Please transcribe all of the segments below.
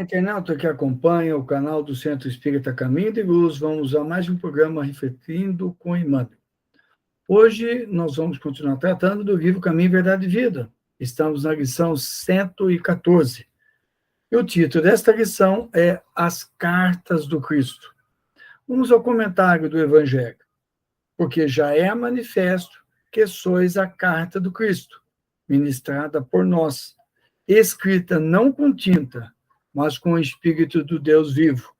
internauta que acompanha o canal do Centro Espírita Caminho de Luz, vamos a mais um programa Refletindo com Emmanuel. Hoje nós vamos continuar tratando do livro Caminho, Verdade e Vida. Estamos na lição 114. E o título desta lição é As Cartas do Cristo. Vamos ao comentário do Evangelho. Porque já é manifesto que sois a carta do Cristo, ministrada por nós, escrita não com tinta, mas com o Espírito do Deus vivo,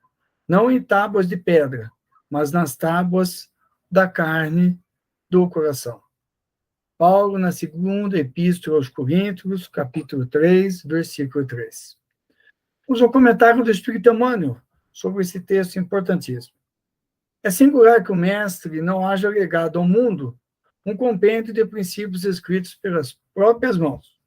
não em tábuas de pedra, mas nas tábuas da carne do coração. Paulo, na segunda epístola aos Coríntios, capítulo 3, versículo 3. Vamos ao comentário do Espírito Emmanuel sobre esse texto importantíssimo. É singular que o mestre não haja legado ao mundo um compêndio de princípios escritos pelas próprias mãos.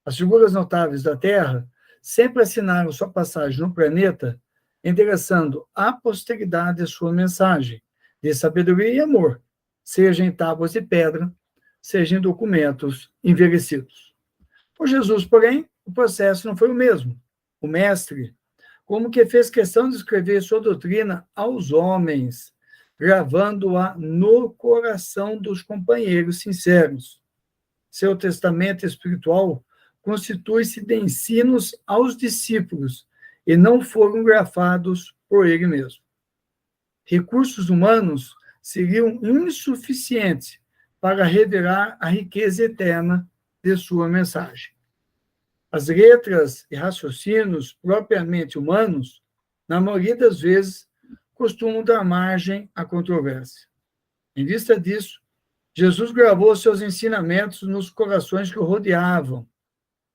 As figuras notáveis da Terra sempre assinaram sua passagem no planeta, endereçando à posteridade a sua mensagem de sabedoria e amor, seja em tábuas de pedra, seja em documentos envelhecidos. Por Jesus, porém, o processo não foi o mesmo. O mestre, como que fez questão de escrever sua doutrina aos homens, gravando-a no coração dos companheiros sinceros. Seu testamento espiritual constitui-se de ensinos aos discípulos e não foram grafados por ele mesmo. Recursos humanos seriam insuficientes para revelar a riqueza eterna de sua mensagem. As letras e raciocínios propriamente humanos, na maioria das vezes, costumam dar margem à controvérsia. Em vista disso, Jesus gravou seus ensinamentos nos corações que o rodeavam,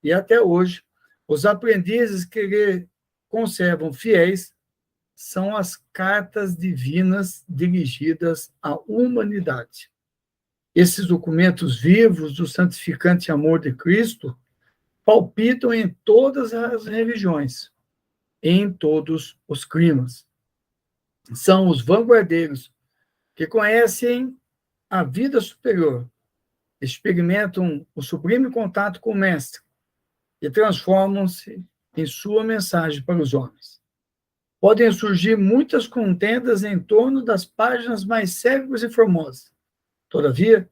e até hoje, os aprendizes que lhe conservam fiéis são as cartas divinas dirigidas à humanidade. Esses documentos vivos do santificante amor de Cristo palpitam em todas as religiões, em todos os climas. São os vanguardeiros que conhecem a vida superior, experimentam o sublime contato com o Mestre, e transformam-se em sua mensagem para os homens. Podem surgir muitas contendas em torno das páginas mais célebres e formosas. Todavia,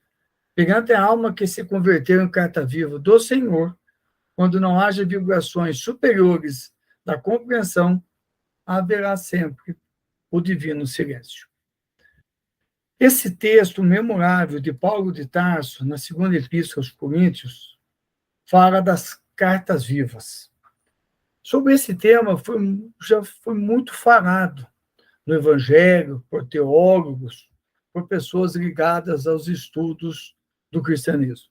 perante a alma que se converteu em carta viva do Senhor, quando não haja vibrações superiores da compreensão, haverá sempre o divino silêncio. Esse texto memorável de Paulo de Tarso, na segunda epístola aos Coríntios, fala das cartas vivas. Sobre esse tema já foi muito falado no Evangelho, por teólogos, por pessoas ligadas aos estudos do cristianismo.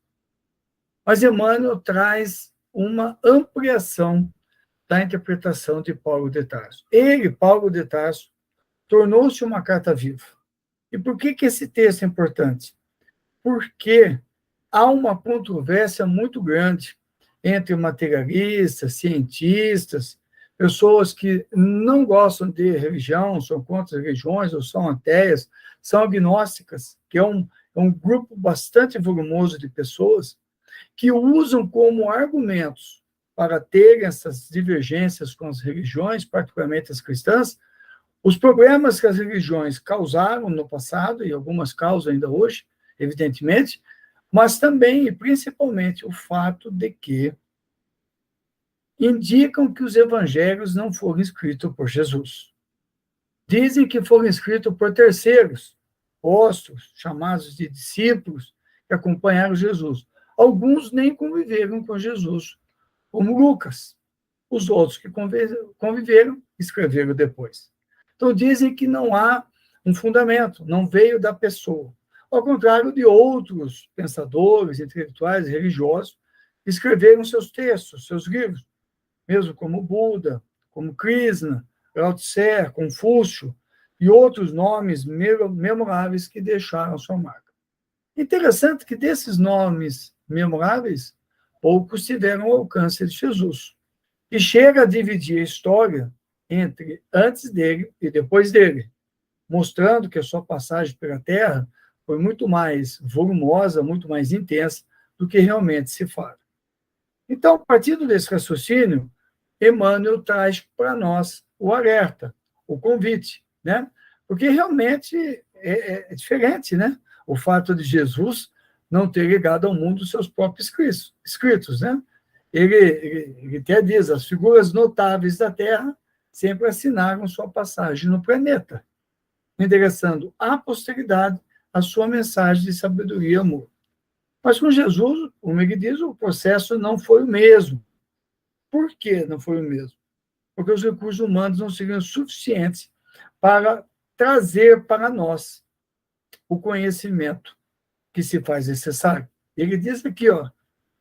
Mas Emmanuel traz uma ampliação da interpretação de Paulo de Tarso. Ele, Paulo de Tarso, tornou-se uma carta viva. E por que esse texto é importante? Porque há uma controvérsia muito grande entre materialistas, cientistas, pessoas que não gostam de religião, são contra as religiões, ou são ateias, são agnósticas, que é um grupo bastante volumoso de pessoas que usam como argumentos para terem essas divergências com as religiões, particularmente as cristãs, os problemas que as religiões causaram no passado, e algumas causam ainda hoje, evidentemente, mas também e principalmente o fato de que indicam que os evangelhos não foram escritos por Jesus. Dizem que foram escritos por terceiros, apóstolos, chamados de discípulos, que acompanharam Jesus. Alguns nem conviveram com Jesus, como Lucas. Os outros que conviveram, escreveram depois. Então, dizem que não há um fundamento, não veio da pessoa. Ao contrário de outros pensadores, intelectuais, religiosos, que escreveram seus textos, seus livros, mesmo como Buda, como Krishna, Lao Tse, Confúcio e outros nomes memoráveis que deixaram sua marca. Interessante que desses nomes memoráveis, poucos tiveram o alcance de Jesus, que chega a dividir a história entre antes dele e depois dele, mostrando que a sua passagem pela Terra foi muito mais volumosa, muito mais intensa do que realmente se fala. Então, partindo desse raciocínio, Emmanuel traz para nós o alerta, o convite, né? Porque realmente é diferente, né? O fato de Jesus não ter legado ao mundo os seus próprios escritos, né? Ele até diz, as figuras notáveis da Terra sempre assinaram sua passagem no planeta, endereçando à posteridade a sua mensagem de sabedoria e amor. Mas com Jesus, como ele diz, o processo não foi o mesmo. Por que não foi o mesmo? Porque os recursos humanos não seriam suficientes para trazer para nós o conhecimento que se faz necessário. Ele diz aqui,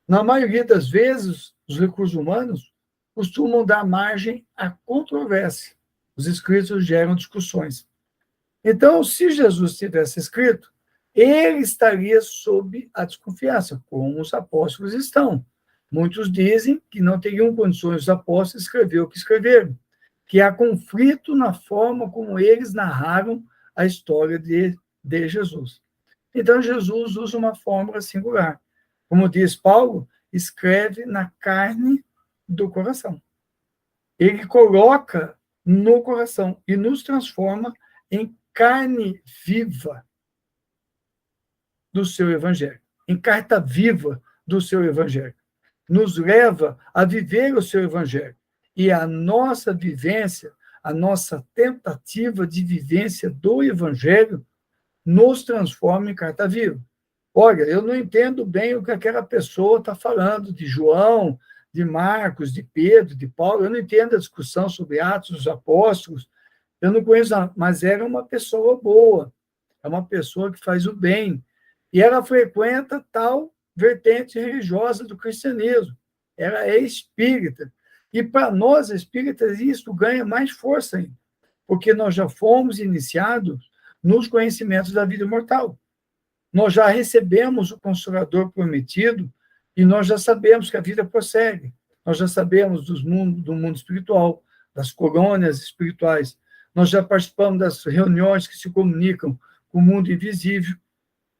na maioria das vezes, os recursos humanos costumam dar margem à controvérsia. Os escritos geram discussões. Então, se Jesus tivesse escrito, ele estaria sob a desconfiança, como os apóstolos estão. Muitos dizem que não teriam condições os apóstolos de escrever o que escreveram, que há conflito na forma como eles narraram a história de Jesus. Então, Jesus usa uma fórmula singular. Como diz Paulo, escreve na carne do coração. Ele coloca no coração e nos transforma em carne viva do seu evangelho, em carta viva do seu evangelho. Nos leva a viver o seu evangelho. E a nossa vivência, a nossa tentativa de vivência do evangelho nos transforma em carta viva. Olha, eu não entendo bem o que aquela pessoa está falando de João, de Marcos, de Pedro, de Paulo, eu não entendo a discussão sobre Atos dos Apóstolos, eu não conheço, mas era uma pessoa boa, é uma pessoa que faz o bem, e ela frequenta tal vertente religiosa do cristianismo, ela é espírita, e para nós espíritas isso ganha mais força ainda, porque nós já fomos iniciados nos conhecimentos da vida mortal. Nós já recebemos o Consolador prometido e nós já sabemos que a vida prossegue. Nós já sabemos do mundo espiritual, das colônias espirituais. Nós já participamos das reuniões que se comunicam com o mundo invisível.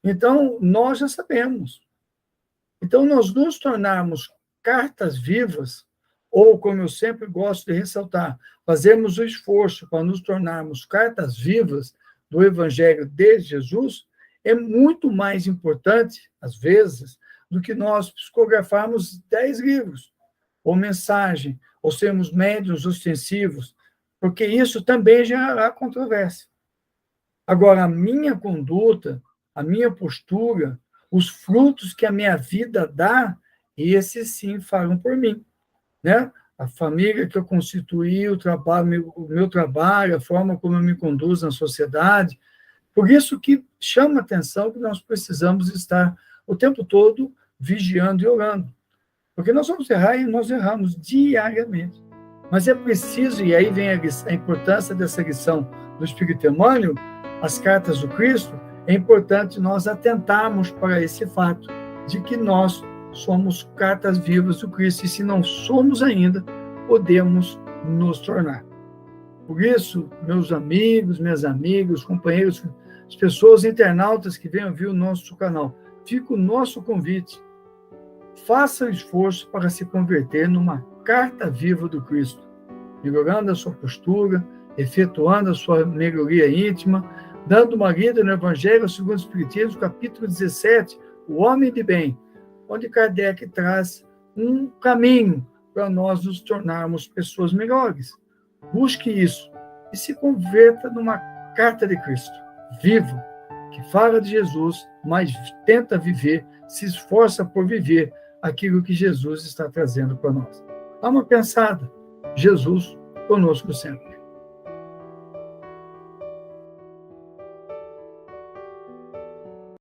Então, nós já sabemos. Então, nós nos tornarmos cartas vivas, ou, como eu sempre gosto de ressaltar, fazermos o esforço para nos tornarmos cartas vivas do Evangelho de Jesus, é muito mais importante, às vezes, do que nós psicografarmos 10 livros, ou mensagem, ou sermos médiuns ostensivos, porque isso também gerará controvérsia. Agora, a minha conduta, a minha postura, os frutos que a minha vida dá, esses sim falam por mim, né? A família que eu constituí, o meu trabalho, a forma como eu me conduzo na sociedade. Por isso que chama a atenção que nós precisamos estar o tempo todo vigiando e orando. Porque nós vamos errar e nós erramos diariamente. Mas é preciso, e aí vem a importância dessa lição do Espírito Emmanuel, as cartas do Cristo, é importante nós atentarmos para esse fato de que nós somos cartas vivas do Cristo, e se não somos ainda, podemos nos tornar. Por isso, meus amigos, minhas amigas, companheiros, as pessoas internautas que venham ver o nosso canal, fica o nosso convite. Faça o esforço para se converter numa carta viva do Cristo, melhorando a sua postura, efetuando a sua melhoria íntima, dando uma lida no Evangelho segundo o Espiritismo, capítulo 17, o homem de bem, onde Kardec traz um caminho para nós nos tornarmos pessoas melhores. Busque isso e se converta numa carta de Cristo, vivo, que fala de Jesus, mas tenta viver, se esforça por viver aquilo que Jesus está trazendo para nós. Dá uma pensada. Jesus conosco sempre.